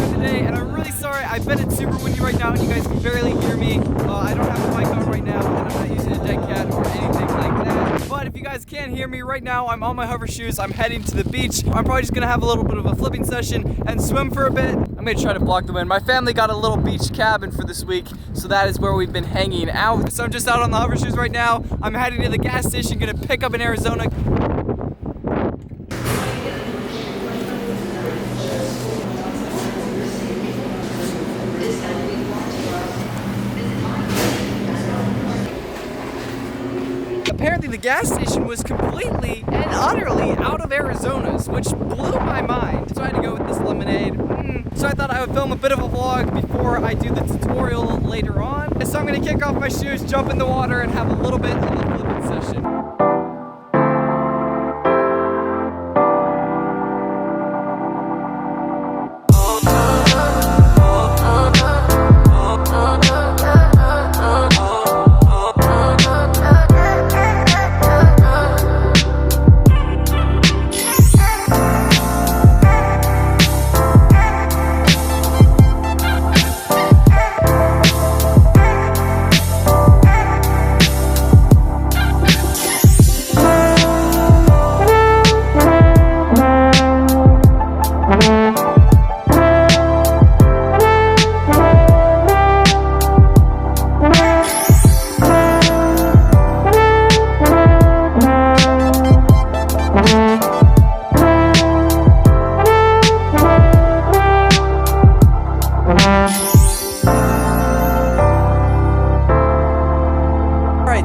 vlog today, and I'm really sorry. I bet it's super windy right now, and you guys can barely hear me. I don't have a mic on right now, and I'm not using a dead cat or anything like that. But if you guys can't hear me right now, I'm on my hover shoes. I'm heading to the beach. I'm probably just gonna have a little bit of a flipping session and swim for a bit. I'm gonna try to block the wind. My family got a little beach cabin for this week, so that is where we've been hanging out. So I'm just out on the hover shoes right now. I'm heading to the gas station, gonna pick up in Arizona. Apparently the gas station was completely and utterly out of Arizona's, which blew my mind. So I had to go with this lemonade. So I thought I would film a bit of a vlog before I do the tutorial later on. So I'm gonna kick off my shoes, jump in the water, and have a little bit of a flipping session.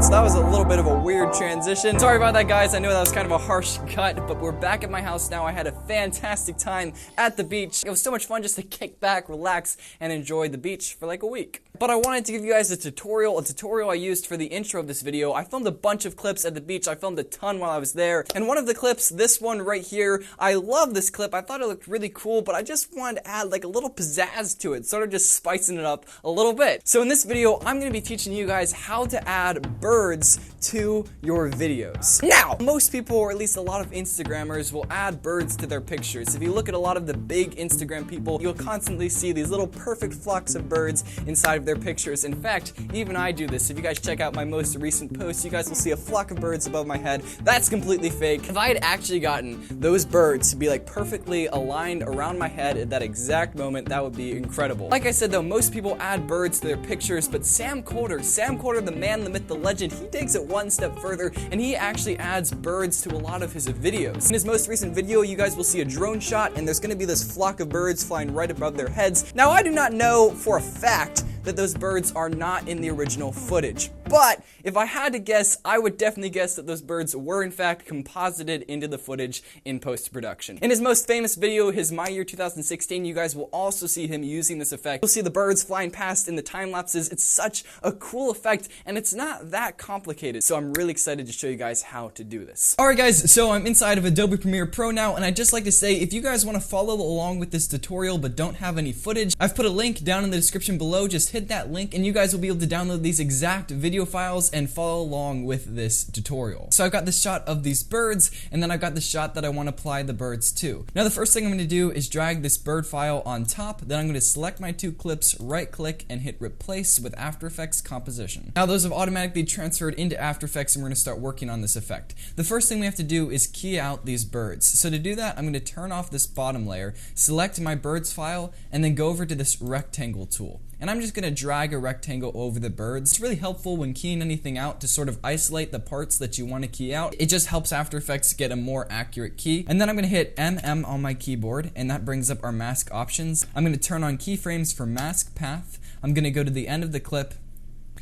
So that was a little bit of a weird transition. Sorry about that, guys. I know that was kind of a harsh cut, but we're back at my house now. I had a fantastic time at the beach. It was so much fun just to kick back, relax, and enjoy the beach for like a week. But I wanted to give you guys a tutorial I used for the intro of this video. I filmed a bunch of clips at the beach. I filmed a ton while I was there. And one of the clips, this one right here, I love this clip. I thought it looked really cool, but I just wanted to add like a little pizzazz to it, sort of just spicing it up a little bit. So in this video, I'm going to be teaching you guys how to add birds to your videos. Now, most people, or at least a lot of Instagrammers, will add birds to their pictures. If you look at a lot of the big Instagram people, you'll constantly see these little perfect flocks of birds inside of their pictures. In fact, even I do this. If you guys check out my most recent post, you guys will see a flock of birds above my head. That's completely fake. If I had actually gotten those birds to be like perfectly aligned around my head at that exact moment, that would be incredible. Like I said though, most people add birds to their pictures, but Sam Kolder, the man, the myth, the legend, he takes it one step further, and he actually adds birds to a lot of his videos. In his most recent video, you guys will see a drone shot, and there's going to be this flock of birds flying right above their heads. Now, I do not know for a fact that those birds are not in the original footage, but if I had to guess, I would definitely guess that those birds were in fact composited into the footage in post-production. In his most famous video, his My Year 2016, you guys will also see him using this effect. You'll see the birds flying past in the time lapses. It's such a cool effect, and it's not that complicated, so I'm really excited to show you guys how to do this. Alright guys, so I'm inside of Adobe Premiere Pro now, and I'd just like to say, if you guys want to follow along with this tutorial but don't have any footage, I've put a link down in the description below. Just hit that link and you guys will be able to download these exact video files and follow along with this tutorial. So I've got this shot of these birds, and then I've got the shot that I want to apply the birds to. Now the first thing I'm going to do is drag this bird file on top, then I'm going to select my two clips, right click, and hit replace with After Effects Composition. Now those have automatically transferred into After Effects, and we're going to start working on this effect. The first thing we have to do is key out these birds. So to do that, I'm going to turn off this bottom layer, select my birds file, and then go over to this rectangle tool. And I'm just going to drag a rectangle over the birds. It's really helpful when keying anything out to sort of isolate the parts that you want to key out. It just helps After Effects get a more accurate key. And then I'm going to hit MM on my keyboard, and that brings up our mask options. I'm going to turn on keyframes for mask path. I'm going to go to the end of the clip,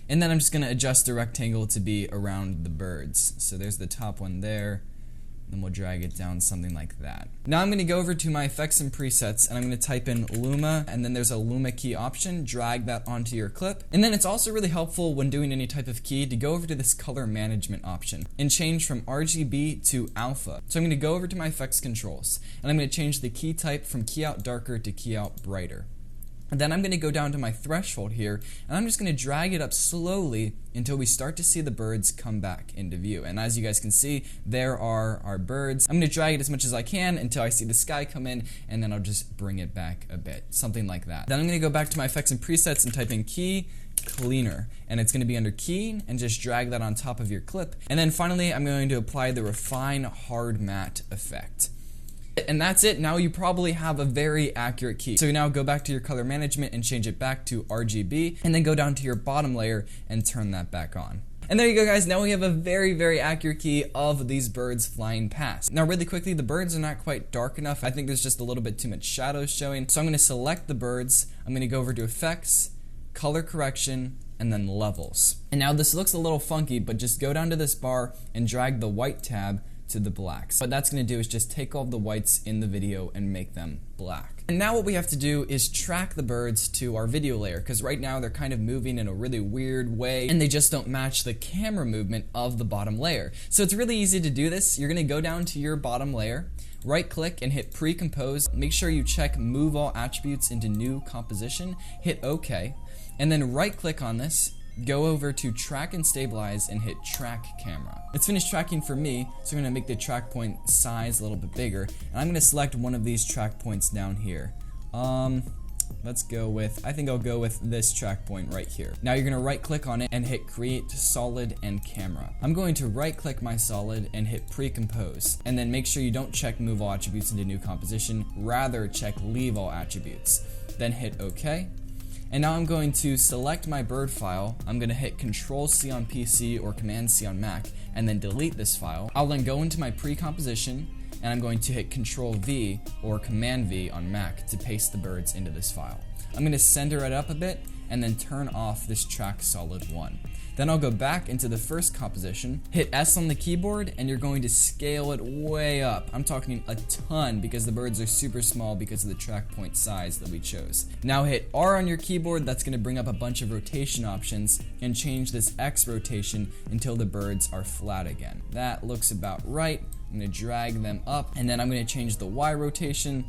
and then I'm just going to adjust the rectangle to be around the birds. So there's the top one there. Then we'll drag it down something like that. Now I'm going to go over to my effects and presets, and I'm going to type in Luma, and then there's a Luma key option. Drag that onto your clip. And then it's also really helpful when doing any type of key to go over to this color management option and change from RGB to alpha. So I'm going to go over to my effects controls, and I'm going to change the key type from key out darker to key out brighter. And then I'm going to go down to my threshold here, and I'm just going to drag it up slowly until we start to see the birds come back into view. And as you guys can see, there are our birds. I'm going to drag it as much as I can until I see the sky come in, and then I'll just bring it back a bit, something like that. Then I'm going to go back to my effects and presets and type in key cleaner, and it's going to be under key, and just drag that on top of your clip. And then finally, I'm going to apply the refine hard matte effect. And that's it. Now you probably have a very accurate key. So you now go back to your color management and change it back to RGB, and then go down to your bottom layer and turn that back on. And there you go, guys. Now we have a very, very accurate key of these birds flying past. Now really quickly, the birds are not quite dark enough. I think there's just a little bit too much shadows showing. So I'm going to select the birds. I'm going to go over to effects, color correction, and then levels. And now this looks a little funky, but just go down to this bar and drag the white tab to the blacks. What that's going to do is just take all the whites in the video and make them black. And now what we have to do is track the birds to our video layer, because right now they're kind of moving in a really weird way and they just don't match the camera movement of the bottom layer. So it's really easy to do this. You're going to go down to your bottom layer, right click and hit pre-compose. Make sure you check move all attributes into new composition, hit OK, and then right click on this, go over to track and stabilize and hit track camera. It's finished tracking for me, so I'm going to make the track point size a little bit bigger, and I'm going to select one of these track points down here. Let's go with, I think I'll go with this track point right here. Now you're going to right click on it and hit create solid and camera. I'm going to right click my solid and hit pre-compose, and then make sure you don't check move all attributes into new composition, rather check leave all attributes. Then hit OK. And now I'm going to select my bird file. I'm going to hit Control-C on PC or Command-C on Mac, and then delete this file. I'll then go into my pre-composition, and I'm going to hit Control-V or Command-V on Mac to paste the birds into this file. I'm going to center it up a bit, and then turn off this track solid 1. Then I'll go back into the first composition, hit S on the keyboard, and you're going to scale it way up. I'm talking a ton because the birds are super small because of the track point size that we chose. Now hit R on your keyboard. That's going to bring up a bunch of rotation options and change this X rotation until the birds are flat again. That looks about right. I'm going to drag them up, and then I'm going to change the Y rotation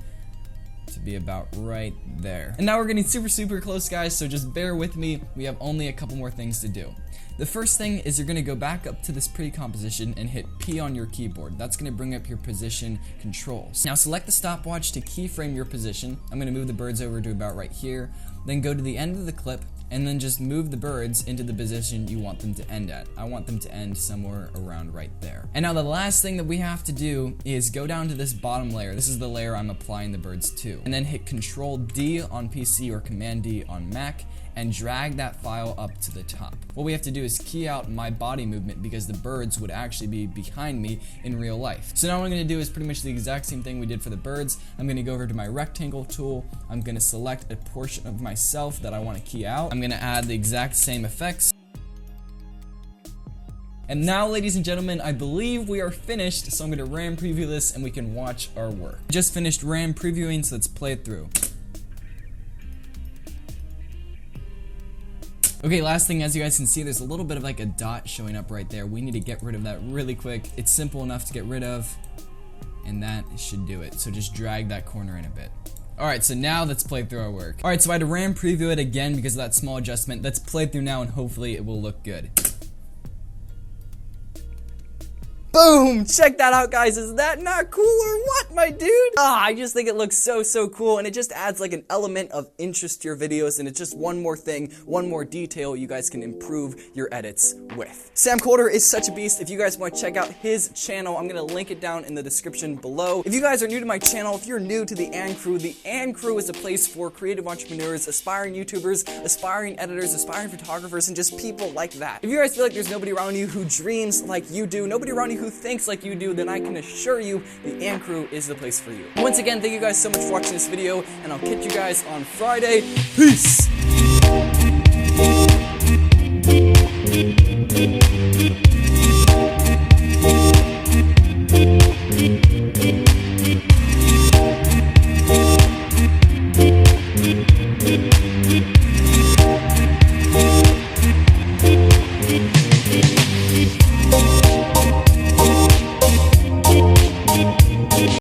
to be about right there. And now we're getting super close, guys, so just bear with me. We have only a couple more things to do. The first thing is you're going to go back up to this pre-composition and hit P on your keyboard. That's going to bring up your position controls. Now select the stopwatch to keyframe your position. I'm going to move the birds over to about right here. Then go to the end of the clip and then just move the birds into the position you want them to end at. I want them to end somewhere around right there. And now the last thing that we have to do is go down to this bottom layer. This is the layer I'm applying the birds to. And then hit Control-D on PC or Command-D on Mac and drag that file up to the top. What we have to do is key out my body movement because the birds would actually be behind me in real life. So now what I'm going to do is pretty much the exact same thing we did for the birds. I'm going to go over to my rectangle tool. I'm going to select a portion of myself that I want to key out. I'm going to add the exact same effects. And now, ladies and gentlemen, I believe we are finished, so I'm going to RAM preview this and we can watch our work. Just finished RAM previewing, so let's play it through. Okay, last thing, as you guys can see, there's a little bit of like a dot showing up right there. We need to get rid of that really quick. It's simple enough to get rid of, and that should do it. So just drag that corner in a bit. Alright, so now let's play through our work. Alright, so I had to RAM preview it again because of that small adjustment. Let's play it through now and hopefully it will look good. Boom! Check that out, guys. Is that not cool or what, my dude? I just think it looks so cool, and it just adds like an element of interest to your videos, and it's just one more thing, one more detail you guys can improve your edits with. Sam Kolder is such a beast. If you guys want to check out his channel, I'm going to link it down in the description below. If you guys are new to my channel, if you're new to the And Crew is a place for creative entrepreneurs, aspiring YouTubers, aspiring editors, aspiring photographers, and just people like that. If you guys feel like there's nobody around you who dreams like you do, nobody around you who thinks like you do, then I can assure you the And Crew is the place for you. Once again, thank you guys so much for watching this video, and I'll catch you guys on Friday. Peace!